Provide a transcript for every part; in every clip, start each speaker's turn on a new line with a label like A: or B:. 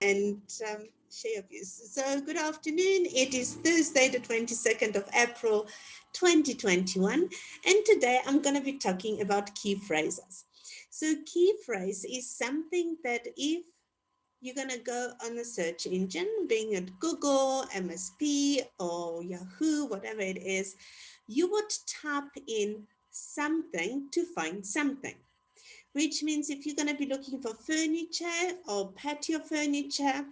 A: and share views. So good afternoon. It is Thursday, the 22nd of April, 2021. And today I'm going to be talking about key phrases. So key phrase is something that if you're going to go on a search engine, being it Google, MSP, or Yahoo, whatever it is, you would type in something to find something, which means if you're going to be looking for furniture or patio furniture,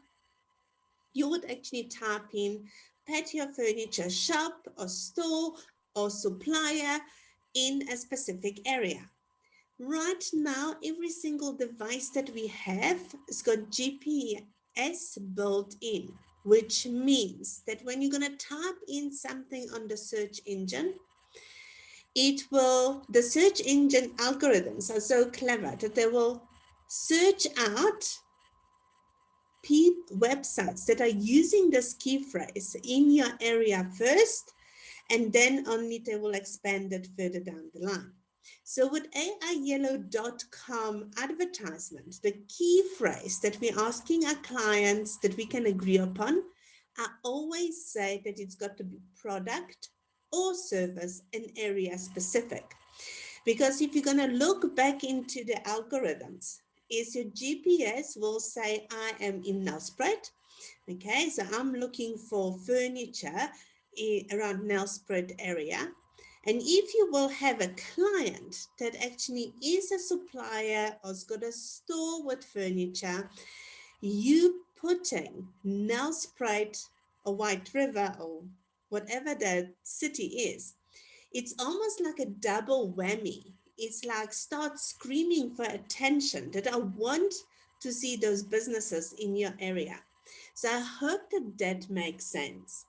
A: you would actually type in patio furniture shop or store or supplier in a specific area. Right now, every single device that we have has got GPS built in, which means that when you're going to type in something on the search engine, the search engine algorithms are so clever that they will search out websites that are using this key phrase in your area first, and then only they will expand it further down the line. So with AIYellow.com advertisement, the key phrase that we're asking our clients that we can agree upon, I always say that it's got to be product or service and area specific. Because if you're going to look back into the algorithms, is your GPS will say, I am in Nelspruit. Okay, so I'm looking for furniture around Nelspruit area. And if you will have a client that actually is a supplier or has got a store with furniture, you putting Nelspruit or White River or whatever the city is, it's almost like a double whammy. It's like start screaming for attention that I want to see those businesses in your area. So I hope that that makes sense.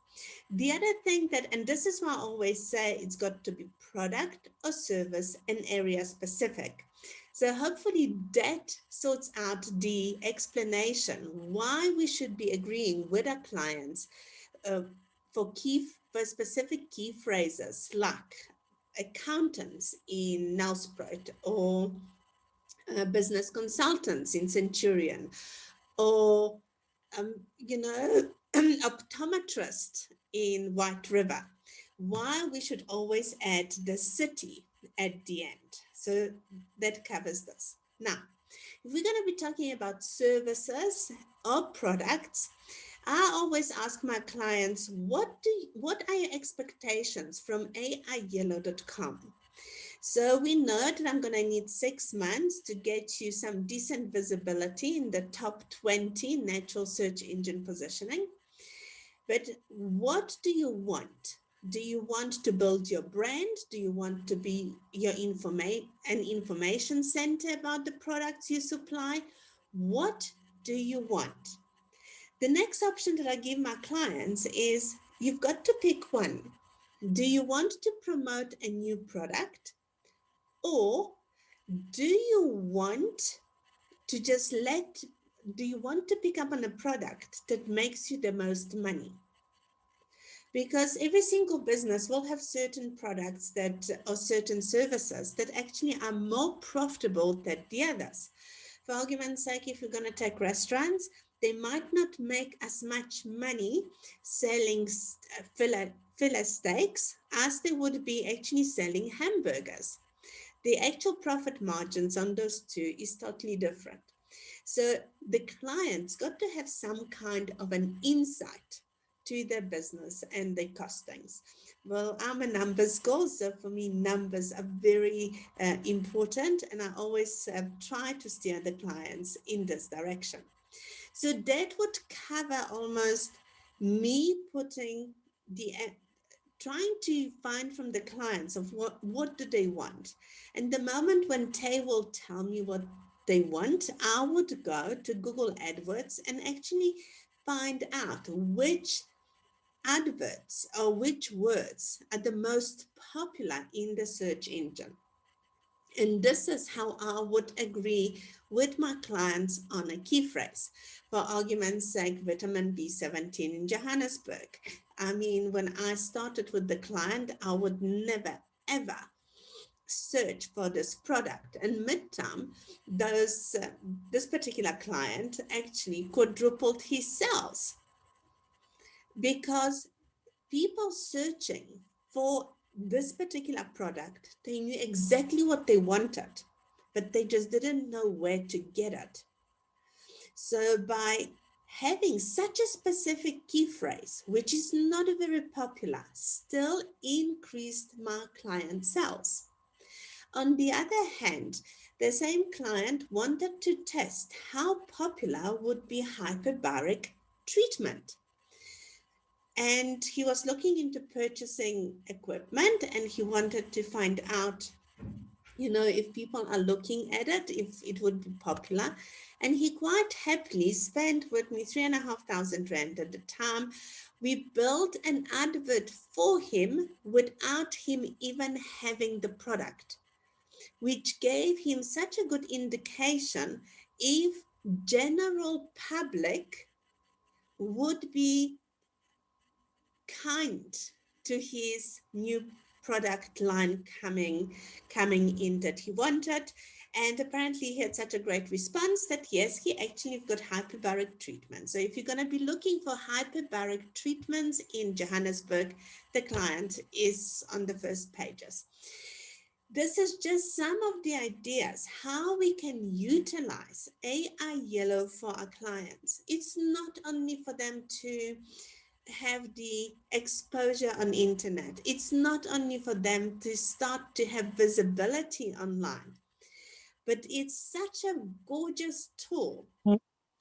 A: The other thing that, and this is why I always say it's got to be product or service and area specific. So hopefully that sorts out the explanation why we should be agreeing with our clients uh, for specific key phrases like accountants in Nelspruit or business consultants in Centurion or optometrist in White River. Why we should always add the city at the end. So that covers this. Now, if we're going to be talking about services or products, I always ask my clients, what are your expectations from AIYellow.com? So we know that I'm going to need 6 months to get you some decent visibility in the top 20 natural search engine positioning. But what do you want? Do you want to build your brand? Do you want to be an information center about the products you supply? What do you want? The next option that I give my clients is you've got to pick one. Do you want to promote a new product? Or do you want to just do you want to pick up on a product that makes you the most money? Because every single business will have certain products that or certain services that actually are more profitable than the others. For argument's sake, if you're going to take restaurants, they might not make as much money selling fillet steaks as they would be actually selling hamburgers. The actual profit margins on those two is totally different. So the client's got to have some kind of an insight to their business and their costings. Well, I'm a numbers girl, so for me, numbers are very important, and I always try to steer the clients in this direction. So that would cover almost me putting trying to find from the clients of what do they want. And the moment when they will tell me what they want, I would go to Google AdWords and actually find out which adverts or which words are the most popular in the search engine. And this is how I would agree with my clients on a key phrase. For argument's sake, vitamin B17 in Johannesburg. I mean, when I started with the client, I would never, ever search for this product, and midterm, those this particular client actually quadrupled his sales because people searching for this particular product, they knew exactly what they wanted, but they just didn't know where to get it. So by having such a specific key phrase, which is not very popular, still increased my client sales. On the other hand, the same client wanted to test how popular would be hyperbaric treatment. And he was looking into purchasing equipment, and he wanted to find out, if people are looking at it, if it would be popular. And he quite happily spent with me 3,500 rand at the time. We built an advert for him without him even having the product, which gave him such a good indication if general public would be kind to his new product line coming in that he wanted. And apparently he had such a great response that yes, he actually got hyperbaric treatment. So if you're going to be looking for hyperbaric treatments in Johannesburg, the client is on the first pages. This is just some of the ideas how we can utilize AI Yellow for our clients. It's not only for them to have the exposure on internet. It's not only for them to start to have visibility online, but it's such a gorgeous tool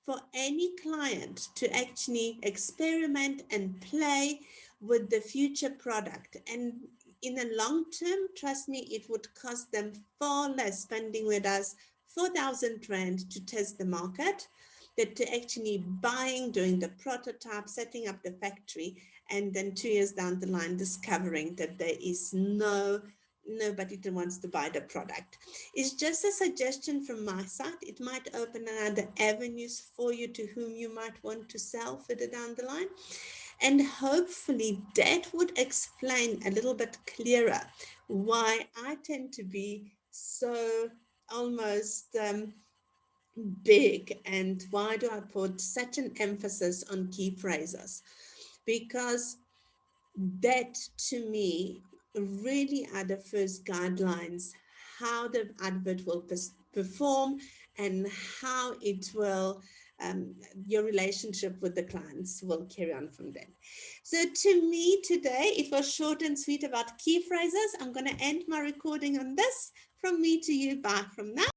A: for any client to actually experiment and play with the future product. And in the long term, trust me, it would cost them far less spending with us 4,000 Rand to test the market that to actually buying, doing the prototype, setting up the factory, and then 2 years down the line discovering that there is nobody that wants to buy the product. It's just a suggestion from my side. It might open another avenues for you to whom you might want to sell further down the line. And hopefully that would explain a little bit clearer why I tend to be so almost big, and why do I put such an emphasis on key phrases? Because that to me really are the first guidelines how the advert will perform and how it will your relationship with the clients will carry on from then. So to me today it was short and sweet about key phrases. I'm going to end my recording on this. From me to you, bye from now.